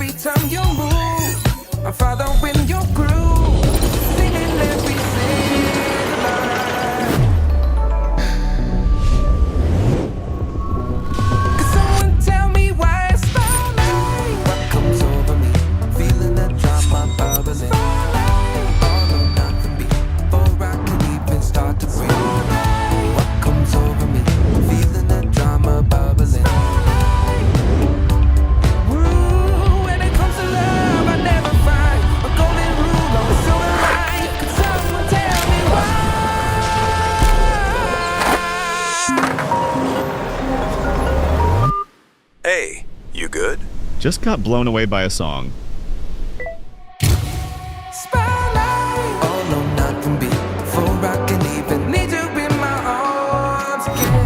every time you move. I'm following your groove, singing every single line. Could someone tell me why it's falling? What comes over me? Feeling that drama bubbling. All or nothing before I can even start to breathe. What comes over me? Feeling that drama bubbling. When it comes to love, I never find a golden rule or a silver line. Could someone tell me why? Hey, you good? Just got blown away by a song. Spotlight, all or nothing before I can even need you in my arms again.